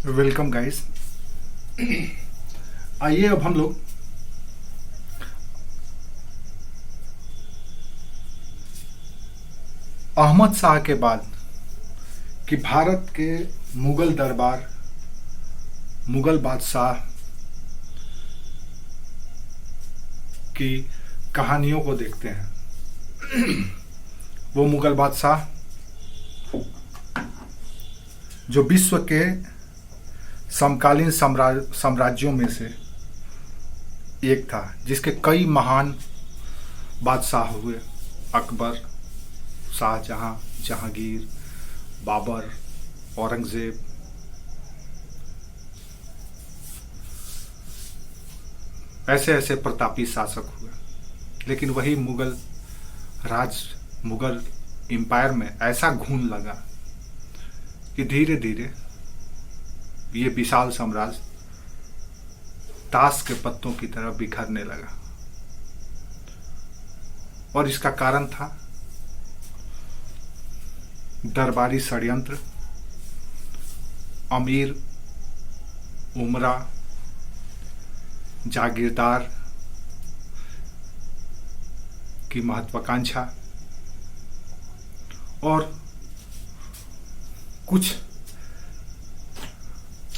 Welcome guys. आइए अब हम लोग अहमद शाह के बाद कि भारत के मुगल दरबार, मुगल बादशाह की कहानियों को देखते हैं। वो मुगल बादशाह जो विश्व के समकालीन साम्राज्यों में से एक था, जिसके कई महान बादशाह हुए। अकबर, शाहजहां, जहांगीर, बाबर, औरंगजेब। ऐसे ऐसे प्रतापी शासक हुए। लेकिन वही मुगल एम्पायर में ऐसा घून लगा कि धीरे धीरे ये विशाल साम्राज्य ताश के पत्तों की तरह बिखरने लगा। और इसका कारण था दरबारी षड्यंत्र, अमीर उमरा, जागीरदार की महत्वाकांक्षा और कुछ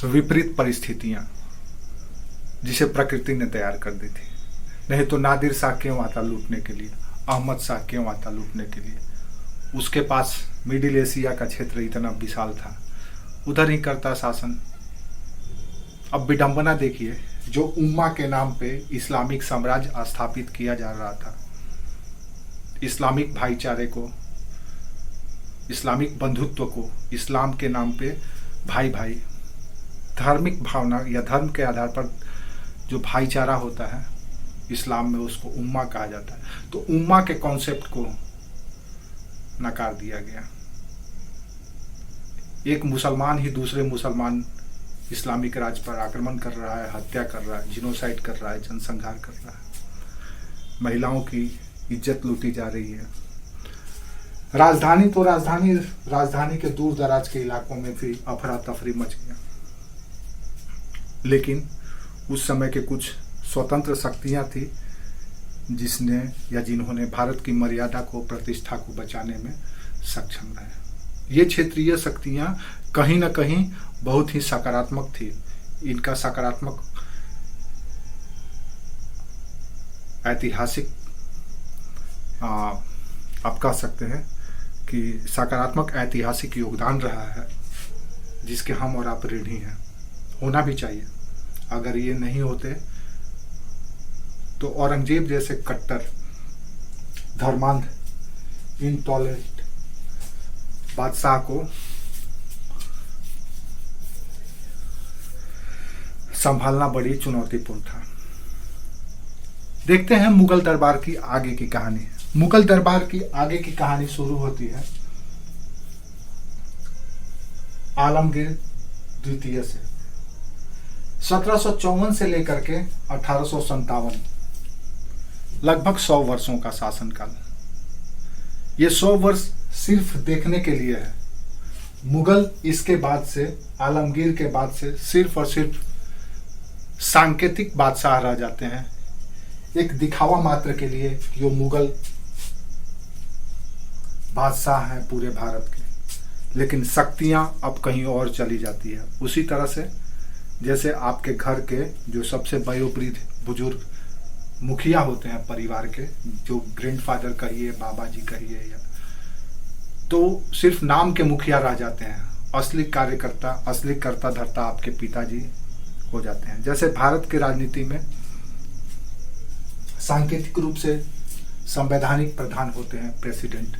विपरीत परिस्थितियां जिसे प्रकृति ने तैयार कर दी थी। नहीं तो नादिर शाह क्यों आता लूटने के लिए, अहमद शाह क्यों आता लूटने के लिए। उसके पास मिडिल एशिया का क्षेत्र इतना विशाल था, उधर ही करता शासन। अब विडंबना देखिए, जो उम्मा के नाम पे इस्लामिक साम्राज्य स्थापित किया जा रहा था, इस्लामिक भाईचारे को, इस्लामिक बंधुत्व को, इस्लाम के नाम पे भाई भाई, धार्मिक भावना या धर्म के आधार पर जो भाईचारा होता है इस्लाम में, उसको उम्मा कहा जाता है। तो उम्मा के कॉन्सेप्ट को नकार दिया गया। एक मुसलमान ही दूसरे मुसलमान इस्लामिक राज्य पर आक्रमण कर रहा है, हत्या कर रहा है, जिनोसाइड कर रहा है, जनसंहार कर रहा है, महिलाओं की इज्जत लूटी जा रही है। राजधानी के दूर दराज के इलाकों में भी अफरा तफरी मच गया। लेकिन उस समय के कुछ स्वतंत्र शक्तियां थी जिसने या जिन्होंने भारत की मर्यादा को, प्रतिष्ठा को बचाने में सक्षम रहे। ये क्षेत्रीय शक्तियां कहीं ना कहीं बहुत ही सकारात्मक थी। इनका सकारात्मक ऐतिहासिक आप कह सकते हैं कि सकारात्मक ऐतिहासिक योगदान रहा है, जिसके हम और आप ऋणी हैं। होना भी चाहिए। अगर ये नहीं होते तो औरंगजेब जैसे कट्टर, धर्मांध, इनटॉलरेंट बादशाह को संभालना बड़ी चुनौतीपूर्ण था। देखते हैं मुगल दरबार की आगे की कहानी। मुगल दरबार की आगे की कहानी शुरू होती है आलमगीर द्वितीय से। 1754 से लेकर के 1857, लगभग 100 वर्षों का शासनकाल। ये 100 वर्ष सिर्फ देखने के लिए है। मुगल इसके बाद से, आलमगीर के बाद से सिर्फ और सिर्फ सांकेतिक बादशाह रह जाते हैं, एक दिखावा मात्र के लिए कि वो मुगल बादशाह हैं पूरे भारत के। लेकिन शक्तियां अब कहीं और चली जाती है। उसी तरह से जैसे आपके घर के जो सबसे वयोवृद्ध बुजुर्ग मुखिया होते हैं परिवार के, जो ग्रैंडफादर कहिए, बाबा जी कहिए, या तो सिर्फ नाम के मुखिया रह जाते हैं। असली कार्यकर्ता, असली कर्ता धर्ता आपके पिताजी हो जाते हैं। जैसे भारत की राजनीति में सांकेतिक रूप से संवैधानिक प्रधान होते हैं प्रेसिडेंट,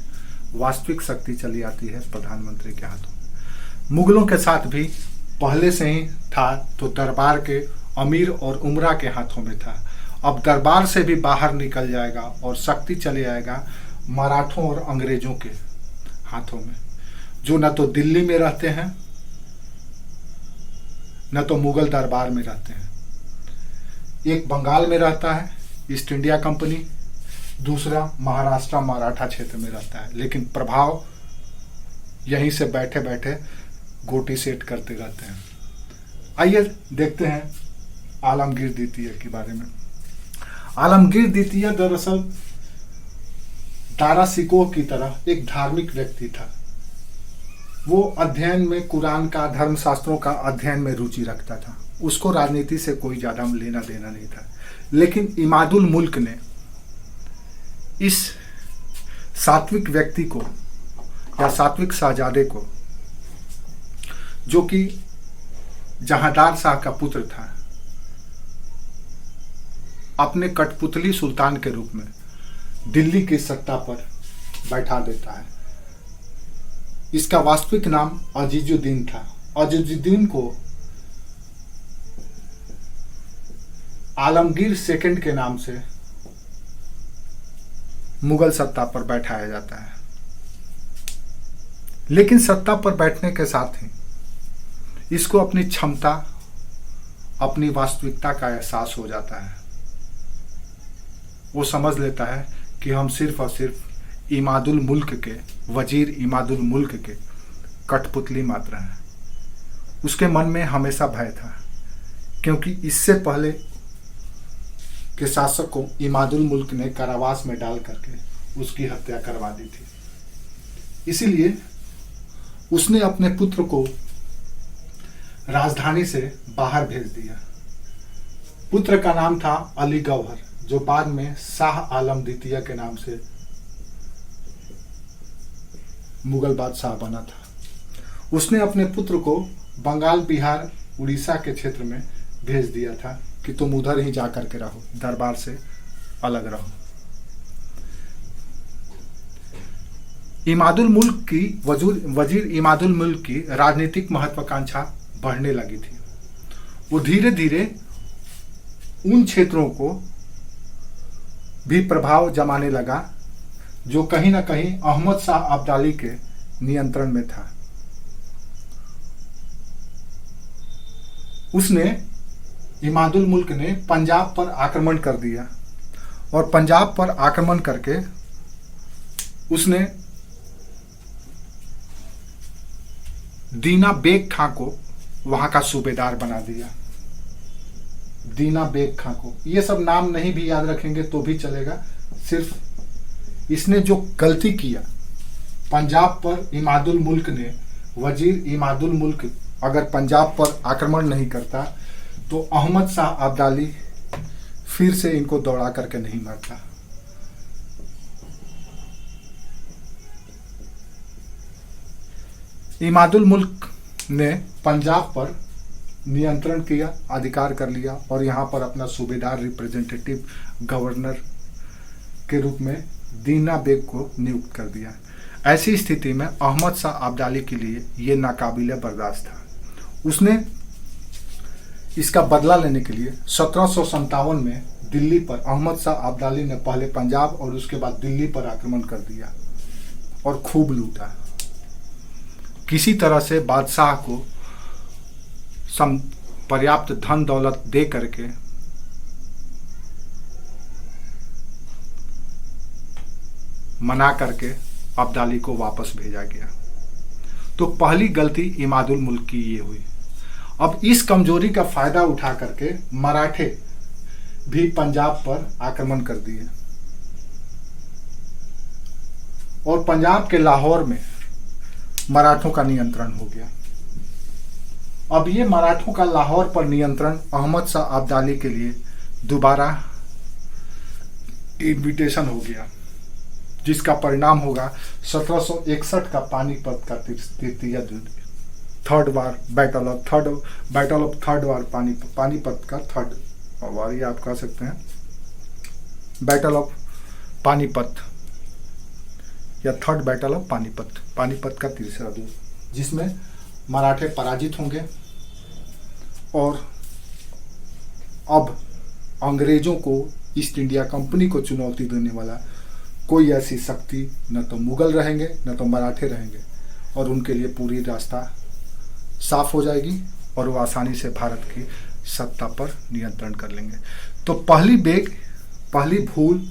वास्तविक शक्ति चली आती है प्रधानमंत्री के हाथों। मुगलों के साथ भी पहले से ही था, तो दरबार के अमीर और उमरा के हाथों में था। अब दरबार से भी बाहर निकल जाएगा और शक्ति चले आएगा मराठों और अंग्रेजों के हाथों में, जो न तो दिल्ली में रहते हैं न तो मुगल दरबार में रहते हैं। एक बंगाल में रहता है ईस्ट इंडिया कंपनी, दूसरा महाराष्ट्र मराठा क्षेत्र में रहता है। लेकिन प्रभाव यहीं से बैठे बैठे गोटी सेट करते रहते हैं। आइए देखते हैं आलमगीर द्वितीय के बारे में। आलमगीर द्वितीय दरअसल दारा शिकोह की तरह एक धार्मिक व्यक्ति था। वो अध्ययन में कुरान का, धर्मशास्त्रों का अध्ययन में रुचि रखता था। उसको राजनीति से कोई ज़्यादा लेना देना नहीं था। लेकिन इमादुल मुल्क ने इस सात्विक व्यक्ति को या सात्विक शहजादे को, जो कि जहांदार शाह का पुत्र था, अपने कठपुतली सुल्तान के रूप में दिल्ली की सत्ता पर बैठा देता है। इसका वास्तविक नाम अजीजुद्दीन था। अजीजुद्दीन को आलमगीर सेकंड के नाम से मुगल सत्ता पर बैठाया जाता है। लेकिन सत्ता पर बैठने के साथ ही इसको अपनी क्षमता, अपनी वास्तविकता का एहसास हो जाता है। वो समझ लेता है कि हम सिर्फ और सिर्फ इमादुल मुल्क के, वजीर इमादुल मुल्क के कठपुतली मात्र हैं। उसके मन में हमेशा भय था, क्योंकि इससे पहले के शासक को इमादुल मुल्क ने कारावास में डाल करके उसकी हत्या करवा दी थी। इसीलिए उसने अपने पुत्र को राजधानी से बाहर भेज दिया। पुत्र का नाम था अली गौहर, जो बाद में शाह आलम द्वितीय के नाम से मुगल बादशाह बना था। उसने अपने पुत्र को बंगाल, बिहार, उड़ीसा के क्षेत्र में भेज दिया था कि तुम उधर ही जाकर के रहो, दरबार से अलग रहो। इमादुल मुल्क की वजीर इमादुल मुल्क की राजनीतिक महत्वाकांक्षा बढ़ने लगी थी। वो धीरे धीरे उन क्षेत्रों को भी प्रभाव जमाने लगा जो कहीं ना कहीं अहमद शाह अब्दाली के नियंत्रण में था। उसने, इमादुल मुल्क ने पंजाब पर आक्रमण कर दिया और पंजाब पर आक्रमण करके उसने दीना बेग खां को वहां का सूबेदार बना दिया। दीना बेग खां को, ये सब नाम नहीं भी याद रखेंगे तो भी चलेगा। सिर्फ इसने जो गलती किया, पंजाब पर इमादुल मुल्क ने, वजीर इमादुल मुल्क अगर पंजाब पर आक्रमण नहीं करता तो अहमद शाह अब्दाली फिर से इनको दौड़ा करके नहीं मारता। इमादुल मुल्क ने पंजाब पर नियंत्रण किया, अधिकार कर लिया और यहाँ पर अपना सूबेदार, रिप्रेजेंटेटिव गवर्नर के रूप में दीना बेग को नियुक्त कर दिया। ऐसी स्थिति में अहमद शाह अब्दाली के लिए ये नाकाबिले बर्दाश्त था। उसने इसका बदला लेने के लिए 1757 में दिल्ली पर, अहमद शाह अब्दाली ने पहले पंजाब और उसके बाद दिल्ली पर आक्रमण कर दिया और खूब लूटा। किसी तरह से बादशाह को पर्याप्त धन दौलत दे करके मना करके अब्दाली को वापस भेजा गया। तो पहली गलती इमादुल मुल्क की ये हुई। अब इस कमजोरी का फायदा उठा करके मराठे भी पंजाब पर आक्रमण कर दिए और पंजाब के लाहौर में मराठों का नियंत्रण हो गया। अब ये मराठों का लाहौर पर नियंत्रण अहमद शाह अब्दाली के लिए दोबारा इन्विटेशन हो गया, जिसका परिणाम होगा 1761 का पानीपत का तृतीय युद्ध, बैटल ऑफ थर्ड वार, पानीपत का थर्ड वार, ये आप कह सकते हैं बैटल ऑफ पानीपत या थर्ड बैटल ऑफ पानीपत का तीसरा युद्ध, जिसमें मराठे पराजित होंगे और अब अंग्रेजों को, ईस्ट इंडिया कंपनी को चुनौती देने वाला कोई ऐसी शक्ति न तो मुगल रहेंगे न तो मराठे रहेंगे और उनके लिए पूरी रास्ता साफ हो जाएगी और वो आसानी से भारत की सत्ता पर नियंत्रण कर लेंगे। तो पहली भूल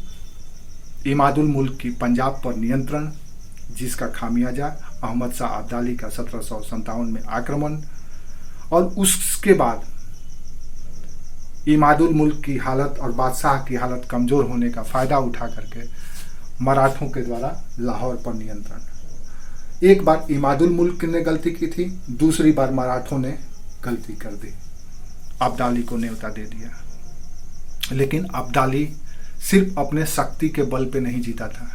इमादुल मुल्क की पंजाब पर नियंत्रण, जिसका खामियाजा अहमद शाह अब्दाली का 1757 में आक्रमण और उसके बाद इमादुल मुल्क की हालत और बादशाह की हालत कमज़ोर होने का फ़ायदा उठा करके मराठों के द्वारा लाहौर पर नियंत्रण। एक बार इमादुल मुल्क ने गलती की थी, दूसरी बार मराठों ने गलती कर दी, अब्दाली को न्योता दे दिया। लेकिन अब्दाली सिर्फ अपने शक्ति के बल पे नहीं जीता था,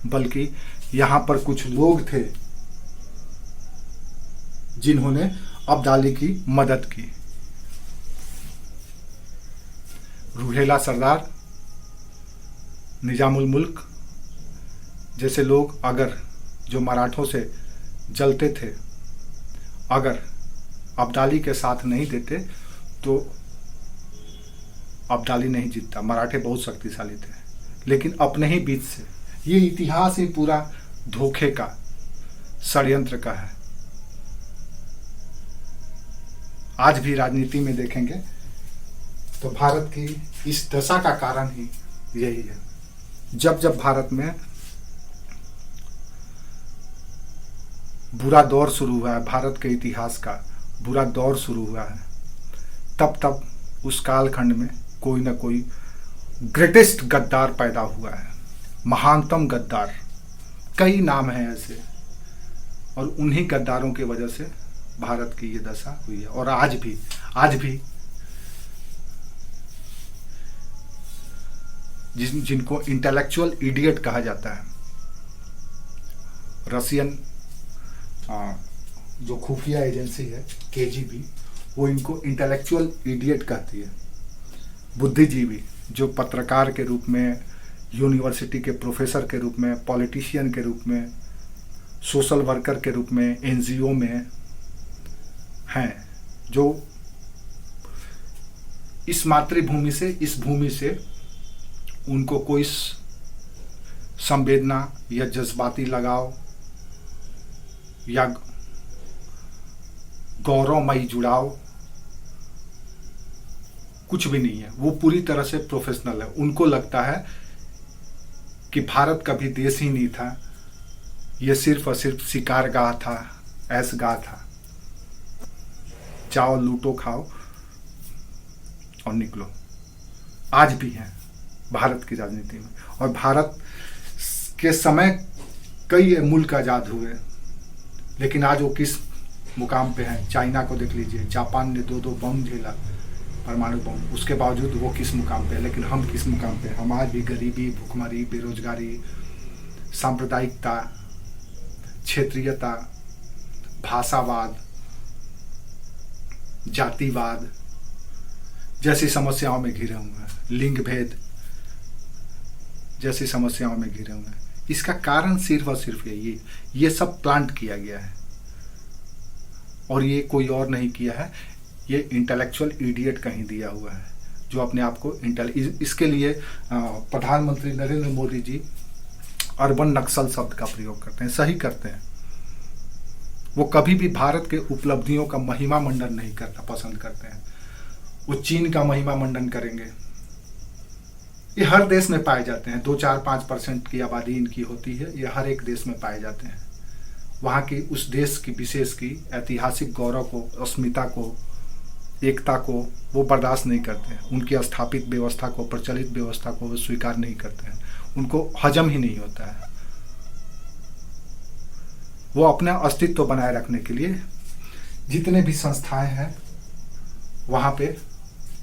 बल्कि यहाँ पर कुछ लोग थे जिन्होंने अब्दाली की मदद की। रूहेला सरदार, निजामुल मुल्क जैसे लोग अगर जो मराठों से जलते थे, अगर अब्दाली के साथ नहीं देते तो अब्दाली नहीं जीतता। मराठे बहुत शक्तिशाली थे, लेकिन अपने ही बीच से, ये इतिहास ही पूरा धोखे का, षड्यंत्र का है। आज भी राजनीति में देखेंगे तो भारत की इस दशा का कारण ही यही है। जब जब भारत में बुरा दौर शुरू हुआ है, भारत के इतिहास का बुरा दौर शुरू हुआ है, तब तब उस कालखंड में कोई ना कोई ग्रेटेस्ट गद्दार पैदा हुआ है, महानतम गद्दार। कई नाम हैं ऐसे, और उन्हीं गद्दारों की वजह से भारत की ये दशा हुई है। और आज भी जिनको इंटेलेक्चुअल इडियट कहा जाता है, रशियन जो खुफिया एजेंसी है केजीबी, वो इनको इंटेलेक्चुअल इडियट कहती है। बुद्धिजीवी जो पत्रकार के रूप में, यूनिवर्सिटी के प्रोफेसर के रूप में, पॉलिटिशियन के रूप में, सोशल वर्कर के रूप में, एनजीओ में हैं, जो इस मातृभूमि से, इस भूमि से उनको कोई संवेदना या जज्बाती लगाव या गौरवमयी जुड़ाव कुछ भी नहीं है। वो पूरी तरह से प्रोफेशनल है। उनको लगता है कि भारत कभी देश ही नहीं था, ये सिर्फ और सिर्फ शिकार गाह था, ऐश गाह था। चाओ, लूटो, खाओ और निकलो। आज भी है भारत की राजनीति में। और भारत के समय कई मुल्क आज़ाद हुए, लेकिन आज वो किस मुकाम पे हैं? चाइना को देख लीजिए, जापान ने 2-2 बम झेला, परमाणु बम, उसके बावजूद वो किस मुकाम पे है। लेकिन हम किस मुकाम पे हैं? हम आज भी गरीबी, भुखमरी, बेरोजगारी, सांप्रदायिकता, क्षेत्रीयता, भाषावाद, जातिवाद जैसी समस्याओं में घिरे हुए हैं, लिंग भेद जैसी समस्याओं में घिरे हुए हैं। इसका कारण सिर्फ और सिर्फ ये सब प्लांट किया गया है, और ये कोई और नहीं किया है, ये इंटेलेक्चुअल इडियट कहीं दिया हुआ है, जो अपने आप को इसके लिए प्रधानमंत्री नरेंद्र मोदी जी अर्बन नक्सल शब्द का प्रयोग करते हैं। सही करते हैं। वो कभी भी भारत के उपलब्धियों का महिमा मंडन नहीं करना पसंद करते हैं। वो चीन का महिमा मंडन करेंगे। ये हर देश में पाए जाते हैं। 2-4-5% की आबादी इनकी होती है। ये हर एक देश में पाए जाते हैं। वहाँ की उस देश की विशेष की ऐतिहासिक गौरव को, अस्मिता को, एकता को वो बर्दाश्त नहीं करते हैं। उनकी स्थापित व्यवस्था को, प्रचलित व्यवस्था को वो स्वीकार नहीं करते हैं। उनको हजम ही नहीं होता है। वो अपना अस्तित्व बनाए रखने के लिए जितने भी संस्थाएं हैं वहाँ पे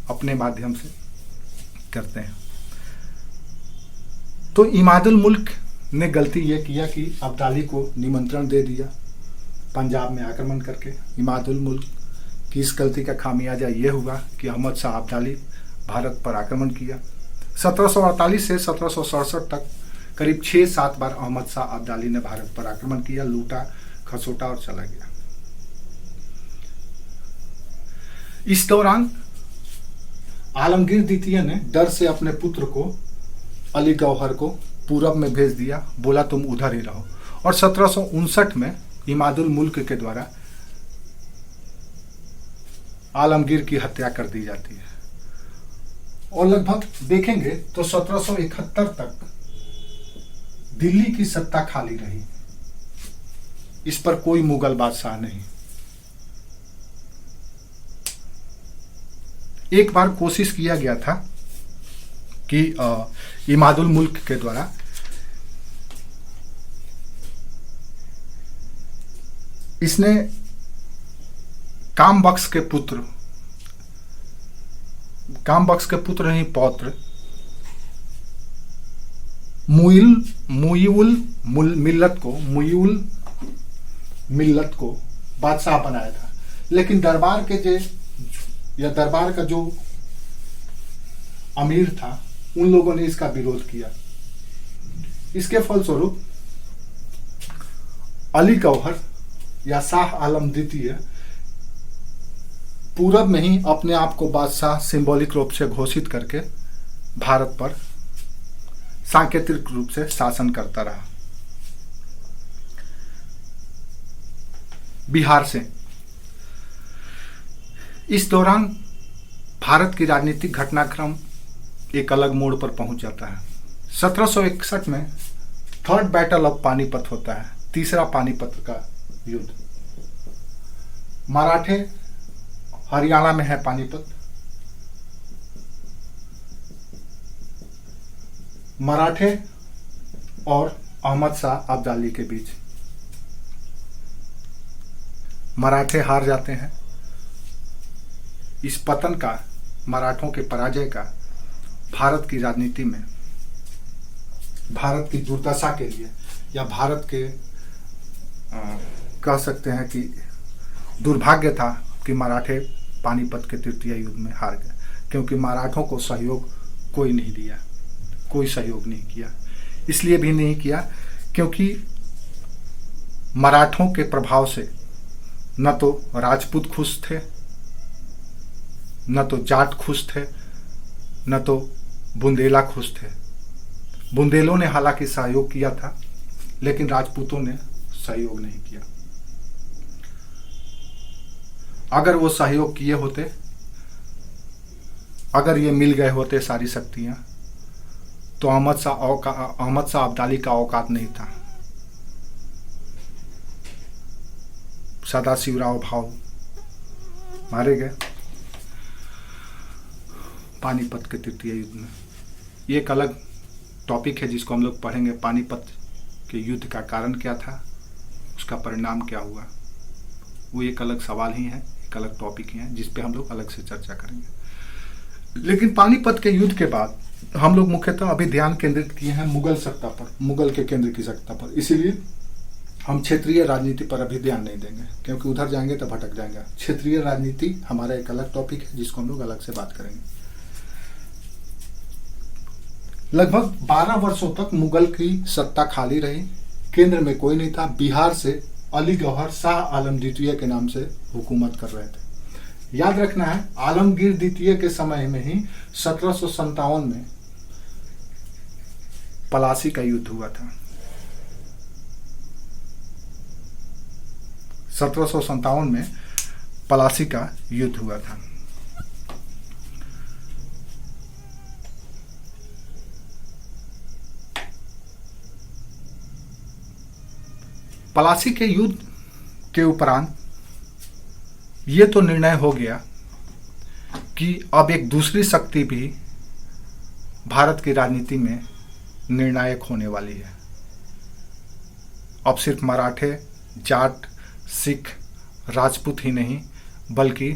अपने माध्यम से करते हैं। तो इमादुल मुल्क ने गलती ये किया कि अब्दाली को निमंत्रण दे दिया पंजाब में आक्रमण करके। इमादुल मुल्क की इस गलती का खामियाजा ये हुआ कि अहमद शाह अब्दाली भारत पर आक्रमण किया। 1748 से 1767 तक करीब 6-7 बार अहमद शाह अब्दाली ने भारत पर आक्रमण किया, लूटा, खसोटा और चला गया। इस दौरान आलमगीर द्वितीय ने डर से अपने पुत्र को, अली गौहर को पूरब में भेज दिया, बोला तुम उधर ही रहो। और 1759 में इमादुल मुल्क के द्वारा आलमगीर की हत्या कर दी जाती है। और लगभग देखेंगे तो 1771 तक दिल्ली की सत्ता खाली रही। इस पर कोई मुगल बादशाह नहीं। एक बार कोशिश किया गया था कि इमादुल मुल्क के द्वारा इसने कामबख्श के पुत्र नहीं, पौत्र मुईउल मिल्लत को बादशाह बनाया था, लेकिन दरबार का जो अमीर था उन लोगों ने इसका विरोध किया। इसके फलस्वरूप अली गौहर या शाह आलम द्वितीय पूरब में ही अपने आप को बादशाह सिंबॉलिक रूप से घोषित करके भारत पर सांकेतिक रूप से शासन करता रहा। बिहार से इस दौरान भारत की राजनीतिक घटनाक्रम एक अलग मोड़ पर पहुंच जाता है। 1761 में थर्ड बैटल ऑफ पानीपत होता है, तीसरा पानीपत का युद्ध। मराठे हरियाणा में है पानीपत। मराठे और अहमद शाह अब्दाली के बीच मराठे हार जाते हैं। इस पतन का, मराठों के पराजय का भारत की राजनीति में, भारत की दुर्दशा के लिए, या भारत के कह सकते हैं कि दुर्भाग्य था कि मराठे पानीपत के तृतीय युद्ध में हार गए, क्योंकि मराठों को सहयोग कोई नहीं दिया, कोई सहयोग नहीं किया। इसलिए भी नहीं किया क्योंकि मराठों के प्रभाव से न तो राजपूत खुश थे, न तो जाट खुश थे, न तो बुंदेला खुश थे। बुंदेलों ने हालांकि सहयोग किया था, लेकिन राजपूतों ने सहयोग नहीं किया। अगर वो सहयोग किए होते, अगर ये मिल गए होते सारी शक्तियां, तो अहमद शाह अब्दाली का औकात नहीं था। सदाशिवराव भाऊ मारे गए पानीपत के तृतीय युद्ध में। ये एक अलग टॉपिक है जिसको हम लोग पढ़ेंगे। पानीपत के युद्ध का कारण क्या था, उसका परिणाम क्या हुआ, वो एक अलग सवाल ही है, एक अलग टॉपिक ही है जिस पे हम लोग अलग से चर्चा करेंगे। लेकिन पानीपत के युद्ध के बाद हम लोग मुख्यतः अभी ध्यान केंद्रित किए हैं मुगल सत्ता पर, मुगल के केंद्र की सत्ता पर। इसीलिए हम क्षेत्रीय राजनीति पर अभी ध्यान नहीं देंगे, क्योंकि उधर जाएंगे तो भटक जाएंगे। क्षेत्रीय राजनीति हमारा एक अलग टॉपिक है जिसको हम लोग अलग से बात करेंगे। लगभग 12 वर्षों तक मुगल की सत्ता खाली रही, केंद्र में कोई नहीं था। बिहार से अली गौहर शाह आलम द्वितीय के नाम से हुकूमत कर रहे थे। याद रखना है, आलमगीर द्वितीय के समय में ही 1757 में पलासी का युद्ध हुआ था। 1757 में पलासी का युद्ध हुआ था। पलासी के युद्ध के उपरांत ये तो निर्णय हो गया कि अब एक दूसरी शक्ति भी भारत की राजनीति में निर्णायक होने वाली है। अब सिर्फ मराठे, जाट, सिख, राजपूत ही नहीं, बल्कि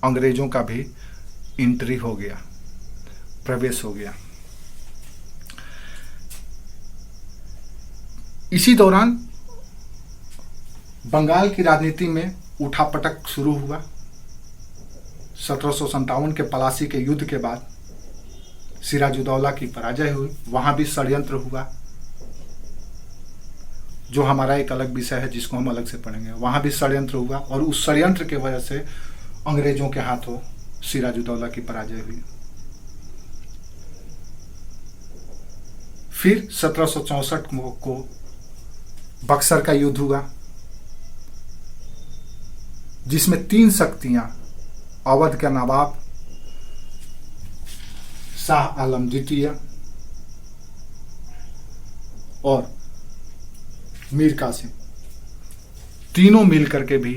अंग्रेजों का भी एंट्री हो गया, प्रवेश हो गया। इसी दौरान बंगाल की राजनीति में उठापटक शुरू हुआ। 1757 के पलासी के युद्ध के बाद सिराजुद्दौला की पराजय हुई, वहां भी षड्यंत्र हुआ, जो हमारा एक अलग विषय है जिसको हम अलग से पढ़ेंगे। वहां भी षड्यंत्र हुआ और उस षड्यंत्र के वजह से अंग्रेजों के हाथों सिराजुद्दौला की पराजय हुई। फिर 1764 को बक्सर का युद्ध हुआ, जिसमें 3 शक्तियां, अवध का नवाब शाह आलम द्वितीय और मीर कासिम, तीनों मिलकर के भी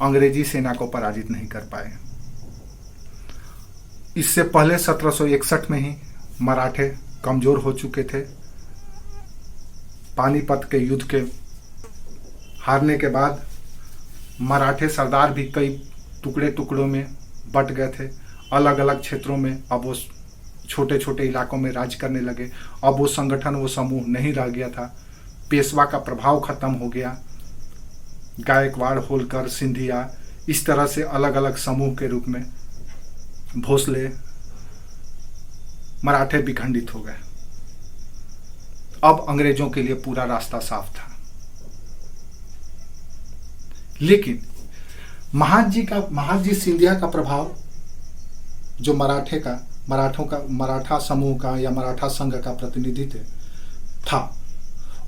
अंग्रेजी सेना को पराजित नहीं कर पाए। इससे पहले 1761 में ही मराठे कमजोर हो चुके थे। पानीपत के युद्ध के हारने के बाद मराठे सरदार भी कई टुकड़े टुकड़ों में बट गए थे। अलग अलग क्षेत्रों में अब वो छोटे छोटे इलाकों में राज करने लगे। अब वो संगठन, वो समूह नहीं रह गया था। पेशवा का प्रभाव खत्म हो गया। गायकवाड़, होलकर, सिंधिया, इस तरह से अलग अलग समूह के रूप में भोसले, मराठे विखंडित हो गए। अब अंग्रेजों के लिए पूरा रास्ता साफ था। लेकिन महादजी सिंधिया का प्रभाव जो मराठा समूह का या मराठा संघ का प्रतिनिधित्व था,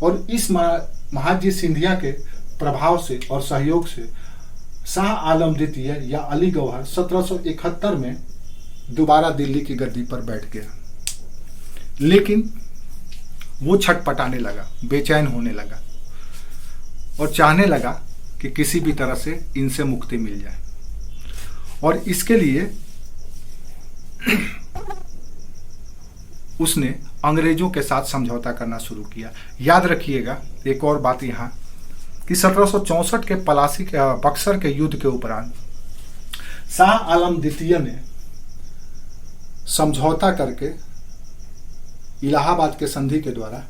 और इस महादजी सिंधिया के प्रभाव से और सहयोग से शाह आलम द्वितीय या अली गौहर 1771 में दोबारा दिल्ली की गद्दी पर बैठ गया। लेकिन वो छटपटाने लगा, बेचैन होने लगा और चाहने लगा कि किसी भी तरह से इनसे मुक्ति मिल जाए। और इसके लिए उसने अंग्रेजों के साथ समझौता करना शुरू किया। याद रखिएगा एक और बात यहाँ कि 1764 के पलासी के बक्सर के युद्ध के उपरांत शाह आलम द्वितीय ने समझौता करके इलाहाबाद के संधि के द्वारा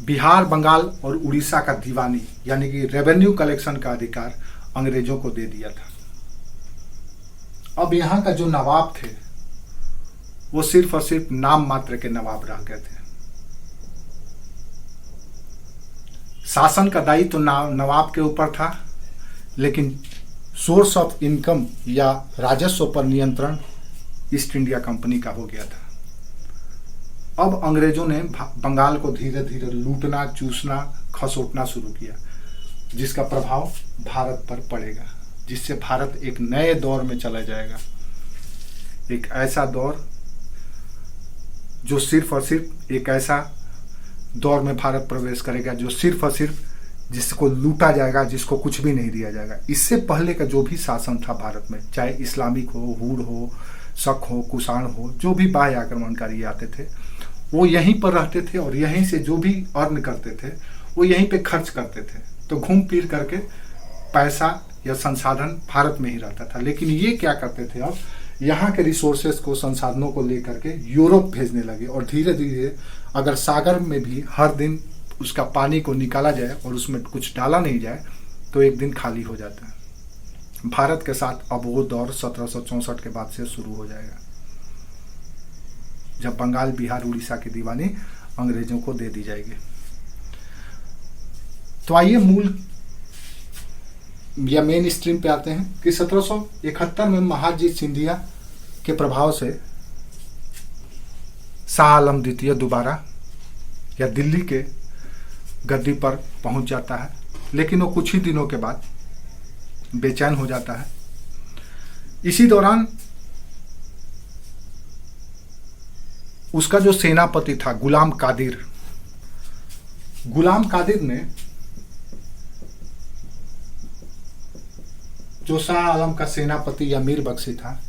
बिहार, बंगाल और उड़ीसा का दीवानी यानी कि रेवेन्यू कलेक्शन का अधिकार अंग्रेजों को दे दिया था। अब यहाँ का जो नवाब थे वो सिर्फ और सिर्फ नाम मात्र के नवाब रह गए थे। शासन का दायित्व तो नवाब के ऊपर था, लेकिन सोर्स ऑफ इनकम या राजस्व पर नियंत्रण ईस्ट इंडिया कंपनी का हो गया था। अब अंग्रेजों ने बंगाल को धीरे धीरे लूटना, चूसना, खसोटना शुरू किया, जिसका प्रभाव भारत पर पड़ेगा, जिससे भारत एक नए दौर में चला जाएगा। एक ऐसा दौर जो सिर्फ और सिर्फ एक ऐसा दौर में भारत प्रवेश करेगा जो सिर्फ और सिर्फ जिसको लूटा जाएगा, जिसको कुछ भी नहीं दिया जाएगा। इससे पहले का जो भी शासन था भारत में, चाहे इस्लामिक हो, हूर हो, शक हो, कुषाण हो, जो भी बाह्य आक्रमणकारी आते थे वो यहीं पर रहते थे और यहीं से जो भी अर्न करते थे वो यहीं पे खर्च करते थे। तो घूम फिर करके पैसा या संसाधन भारत में ही रहता था। लेकिन ये क्या करते थे, अब यहाँ के रिसोर्सेज को, संसाधनों को लेकर के यूरोप भेजने लगे। और धीरे धीरे अगर सागर में भी हर दिन उसका पानी को निकाला जाए और उसमें कुछ डाला नहीं जाए तो एक दिन खाली हो जाता है। भारत के साथ अब वो दौर 1764 के बाद से शुरू हो जाएगा, जब बंगाल, बिहार, उड़ीसा की दीवानी अंग्रेजों को दे दी जाएगी। तो आइए मूल या मेन स्ट्रीम पे आते हैं कि 1771 में महादजी सिंधिया के प्रभाव से शाह आलम द्वितीय दोबारा या दिल्ली के गद्दी पर पहुंच जाता है। लेकिन वो कुछ ही दिनों के बाद बेचैन हो जाता है। इसी दौरान उसका जो सेनापति था गुलाम कादिर ने जो शाह आलम का सेनापति या मीर बख्शी था,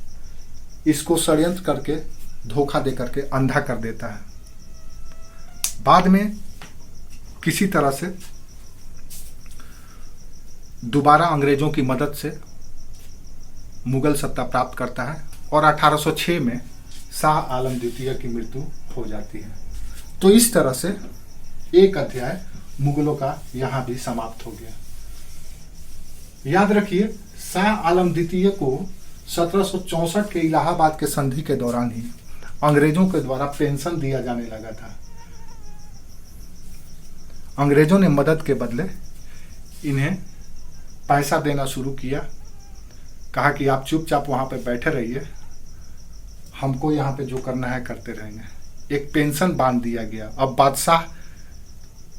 इसको षड्यंत्र करके, धोखा दे करके अंधा कर देता है। बाद में किसी तरह से दोबारा अंग्रेजों की मदद से मुगल सत्ता प्राप्त करता है और 1806 में शाह आलम द्वितीय की मृत्यु हो जाती है। तो इस तरह से एक अध्याय मुगलों का यहां भी समाप्त हो गया। याद रखिए, शाह आलम द्वितीय को 1764 के इलाहाबाद के संधि के दौरान ही अंग्रेजों के द्वारा पेंशन दिया जाने लगा था। अंग्रेजों ने मदद के बदले इन्हें पैसा देना शुरू किया। कहा कि आप चुपचाप वहां पे बैठे रहिए, हमको यहाँ पे जो करना है करते रहेंगे। एक पेंशन बांध दिया गया। अब बादशाह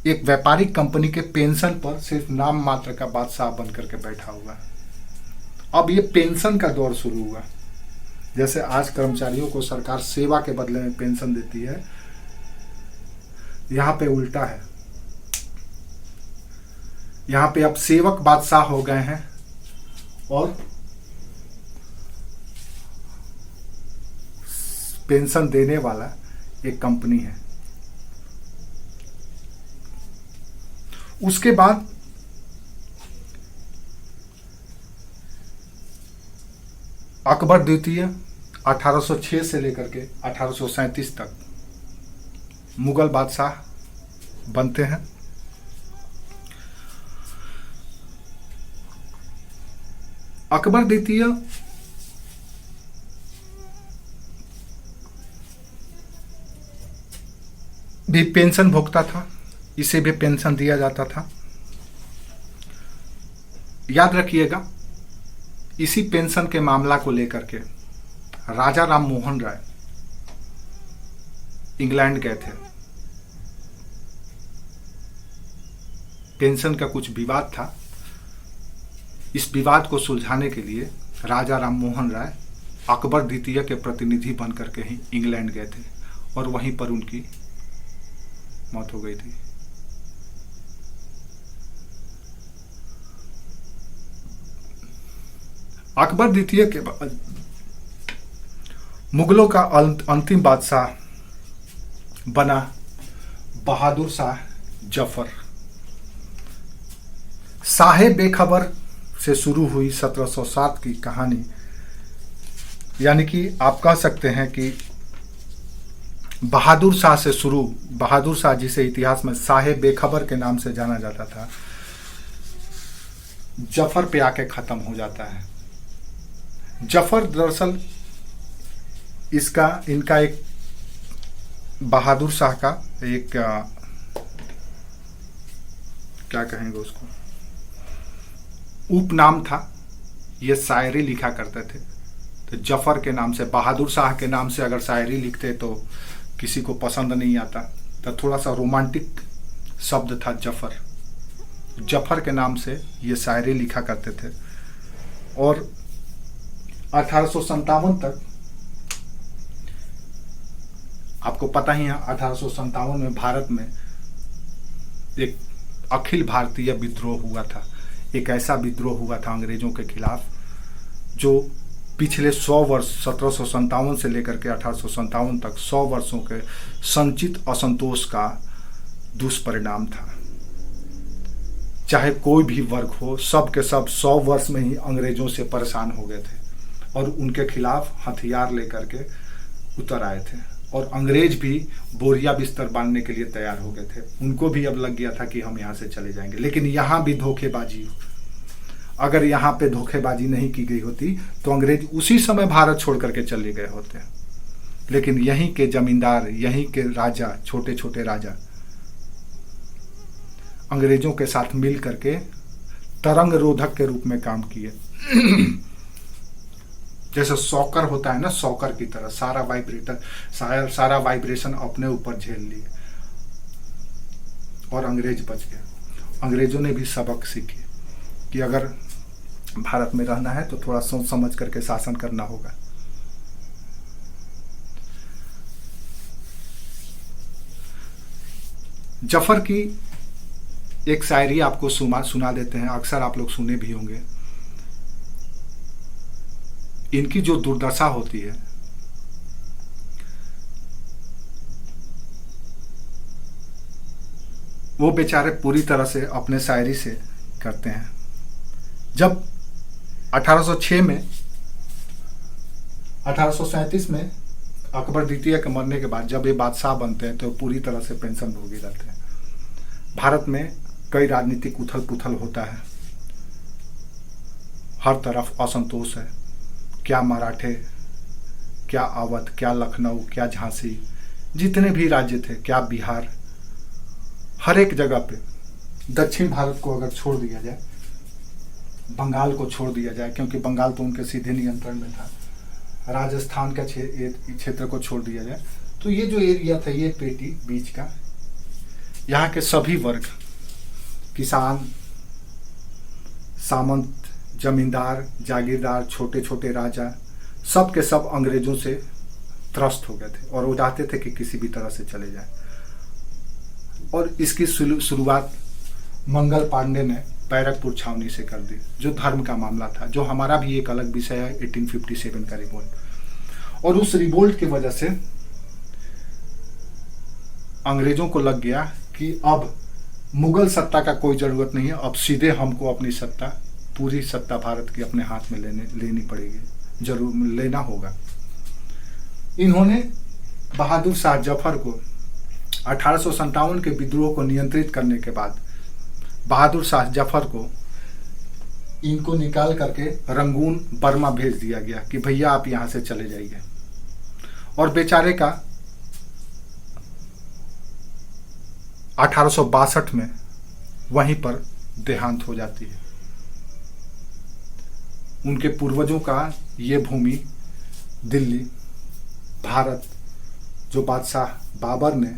एक व्यापारिक कंपनी के पेंशन पर सिर्फ नाम मात्र का बादशाह बन करके बैठा हुआ। अब ये पेंशन का दौर शुरू हुआ। जैसे आज कर्मचारियों को सरकार सेवा के बदले में पेंशन देती है, यहाँ पे उल्टा है। यहाँ पे अब सेवक बादशाह हो गए हैं और पेंशन देने वाला एक कंपनी है। उसके बाद अकबर द्वितीय 1806 से लेकर के 1837 तक मुगल बादशाह बनते हैं। अकबर द्वितीय भी पेंशन भोगता था, इसे भी पेंशन दिया जाता था। याद रखिएगा, इसी पेंशन के मामला को लेकर के राजा राम मोहन राय इंग्लैंड गए थे। पेंशन का कुछ विवाद था, इस विवाद को सुलझाने के लिए राजा राम मोहन राय अकबर द्वितीय के प्रतिनिधि बन करके ही इंग्लैंड गए थे और वहीं पर उनकी मौत हो गई थी। अकबर द्वितीय के बाद मुगलों का अंतिम बादशाह बना बहादुर शाह जफर। शाह बेखबर से शुरू हुई 1707 की कहानी, यानी कि आप कह सकते हैं कि बहादुर शाह से शुरू, बहादुर शाह जिसे इतिहास में शाह बेखबर के नाम से जाना जाता था, जफर पे आके खत्म हो जाता है। जफर दरअसल इनका एक बहादुर शाह का एक क्या कहेंगे उसको, उपनाम था। ये शायरी लिखा करते थे, तो जफर के नाम से, बहादुर शाह के नाम से अगर शायरी लिखते तो किसी को पसंद नहीं आता, तो थोड़ा सा रोमांटिक शब्द था जफर। जफर के नाम से ये शायरी लिखा करते थे। और 1857 तक आपको पता ही है, 1857 में भारत में एक अखिल भारतीय विद्रोह हुआ था। एक ऐसा विद्रोह हुआ था अंग्रेजों के खिलाफ जो पिछले 100 वर्ष 1757 से लेकर के 1857 तक 100 वर्षों के संचित असंतोष का दुष्परिणाम था। चाहे कोई भी वर्ग हो, सब के सब 100 वर्ष में ही अंग्रेजों से परेशान हो गए थे और उनके खिलाफ हथियार लेकर के उतर आए थे। और अंग्रेज भी बोरिया बिस्तर बांधने के लिए तैयार हो गए थे। उनको भी अब लग गया था कि हम यहाँ से चले जाएंगे। लेकिन यहाँ भी धोखेबाजी, अगर यहाँ पे धोखेबाजी नहीं की गई होती तो अंग्रेज उसी समय भारत छोड़ करके चले गए होते। लेकिन यहीं के जमींदार, यहीं के राजा, छोटे छोटे राजा अंग्रेजों के साथ मिल करके तरंग रोधक के रूप में काम किए। जैसे सॉकर होता है ना, सॉकर की तरह सारा वाइब्रेशन अपने ऊपर झेल लिए और अंग्रेज बच गए। अंग्रेजों ने भी सबक सीखे कि अगर भारत में रहना है तो थोड़ा सोच समझ करके शासन करना होगा। जफर की एक शायरी आपको सुना देते हैं, अक्सर आप लोग सुने भी होंगे। इनकी जो दुर्दशा होती है, वो बेचारे पूरी तरह से अपने शायरी से करते हैं। जब 1806 में 1837 में अकबर द्वितीय के मरने के बाद जब ये बादशाह बनते हैं तो पूरी तरह से पेंशन भोगी रहते हैं। भारत में कई राजनीतिक उथल पुथल होता है, हर तरफ असंतोष है। क्या मराठे, क्या अवध, क्या लखनऊ, क्या झांसी, जितने भी राज्य थे, क्या बिहार, हर एक जगह पे दक्षिण भारत को अगर छोड़ दिया जाए, बंगाल को छोड़ दिया जाए, क्योंकि बंगाल तो उनके सीधे नियंत्रण में था, राजस्थान का क्षेत्र को छोड़ दिया जाए, तो ये जो एरिया था, ये पेटी बीच का, यहाँ के सभी वर्ग, किसान, सामंत, जमींदार, जागीरदार, छोटे छोटे राजा, सब के सब अंग्रेजों से त्रस्त हो गए थे और वो चाहते थे कि किसी भी तरह से चले जाए। और इसकी शुरुआत मंगल पांडे ने बैरकपुर छावनी से कर दी, जो धर्म का मामला था, जो हमारा भी एक अलग विषय है, 1857 का रिवोल्ट। और उस रिवोल्ट की वजह से अंग्रेजों को लग गया कि अब मुगल सत्ता का कोई जरूरत नहीं है, अब सीधे हमको अपनी सत्ता, पूरी सत्ता भारत की अपने हाथ में लेनी पड़ेगी, जरूर लेना होगा। इन्होंने बहादुर शाह जफर को 1857 के विद्रोह को नियंत्रित करने के बाद बहादुर शाह जफर को इनको निकाल करके रंगून बर्मा भेज दिया गया कि भैया आप यहां से चले जाइए। और बेचारे का 1862 में वहीं पर देहांत हो जाती है। उनके पूर्वजों का ये भूमि दिल्ली, भारत, जो बादशाह बाबर ने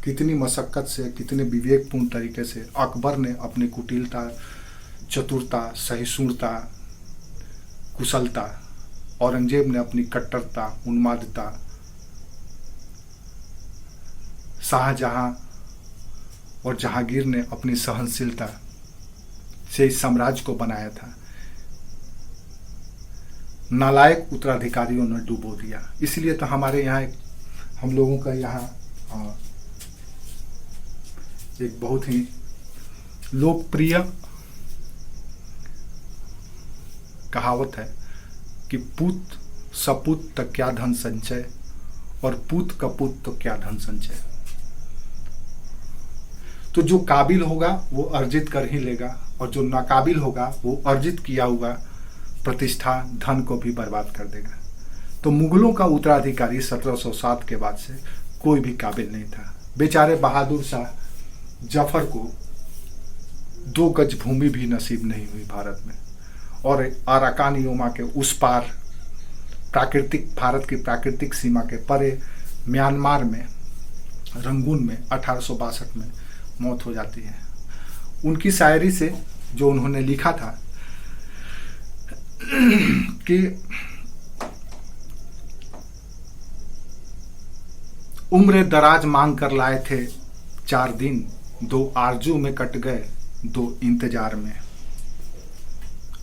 कितनी मशक्कत से, कितने विवेकपूर्ण तरीके से, अकबर ने अपनी कुटिलता, चतुरता, सहिष्णुता, कुशलता, औरंगजेब ने अपनी कट्टरता, उन्मादता, शाहजहां और जहांगीर ने अपनी सहनशीलता से इस साम्राज्य को बनाया था। नालायक उत्तराधिकारियों ने डुबो दिया। इसलिए तो हमारे यहाँ हम लोगों का यहाँ एक बहुत ही लोकप्रिय कहावत है कि पूत सपूत तक क्या धन संचय और पूत कपूत तो क्या धन संचय। तो जो काबिल होगा वो अर्जित कर ही लेगा, और जो नाकाबिल होगा वो अर्जित किया हुआ प्रतिष्ठा, धन को भी बर्बाद कर देगा। तो मुगलों का उत्तराधिकारी 1707 के बाद से कोई भी काबिल नहीं था। बेचारे बहादुर शाह जफर को 2 गज भूमि भी नसीब नहीं हुई भारत में, और अराकान योमा के उस पार भारत की प्राकृतिक सीमा के परे म्यांमार में, रंगून में 1862 में मौत हो जाती है। उनकी शायरी से जो उन्होंने लिखा था कि उम्र दराज मांग कर लाए थे 4 दिन, 2 आरजू में कट गए 2 इंतजार में।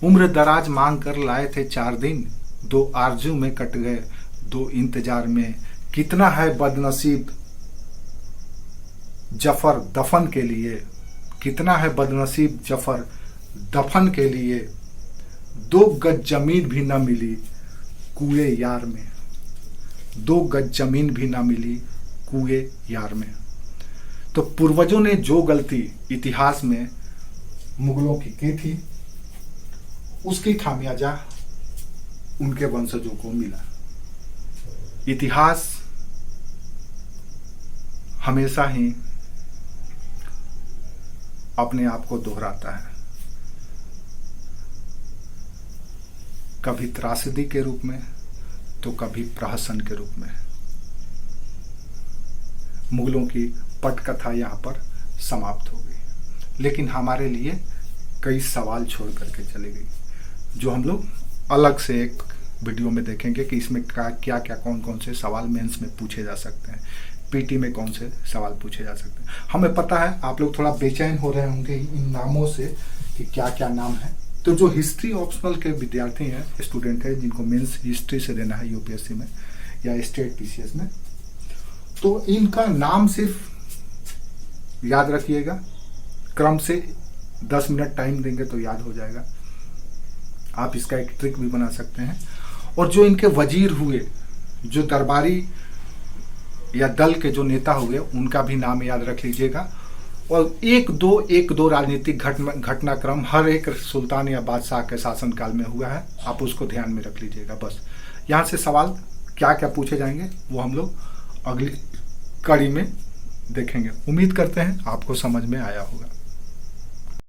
उम्र दराज मांग कर लाए थे 4 दिन, 2 आरजू में कट गए 2 इंतजार में। कितना है बदनसीब जफर दफन के लिए, कितना है बदनसीब जफर दफन के लिए। 2 गज जमीन भी न मिली कुएं यार में, 2 गज जमीन भी न मिली कुएं यार में। तो पूर्वजों ने जो गलती इतिहास में मुगलों की थी, उसकी खामियाजा उनके वंशजों को मिला। इतिहास हमेशा ही अपने आप को दोहराता है, कभी त्रासदी के रूप में तो कभी प्रहसन के रूप में। मुगलों की पटकथा यहाँ पर समाप्त हो गई, लेकिन हमारे लिए कई सवाल छोड़ करके चली गई, जो हम लोग अलग से एक वीडियो में देखेंगे कि इसमें क्या क्या कौन कौन से सवाल मेंस में पूछे जा सकते हैं, पीटी में कौन से सवाल पूछे जा सकते हैं। हमें पता है आप लोग थोड़ा बेचैन हो रहे होंगे इन नामों से कि क्या क्या नाम है। तो जो हिस्ट्री ऑप्शनल के विद्यार्थी हैं, स्टूडेंट हैं, जिनको मेंस हिस्ट्री से देना है यूपीएससी में या स्टेट पीसीएस में, तो इनका नाम सिर्फ याद रखिएगा। क्रम से 10 मिनट टाइम देंगे तो याद हो जाएगा। आप इसका एक ट्रिक भी बना सकते हैं। और जो इनके वजीर हुए, जो दरबारी या दल के जो नेता हुए, उनका भी नाम याद रख लीजिएगा। और एक दो राजनीतिक घटनाक्रम हर एक सुल्तान या बादशाह के शासनकाल में हुआ है, आप उसको ध्यान में रख लीजिएगा। बस यहाँ से सवाल क्या क्या पूछे जाएंगे वो हम लोग अगली कड़ी में देखेंगे। उम्मीद करते हैं आपको समझ में आया होगा।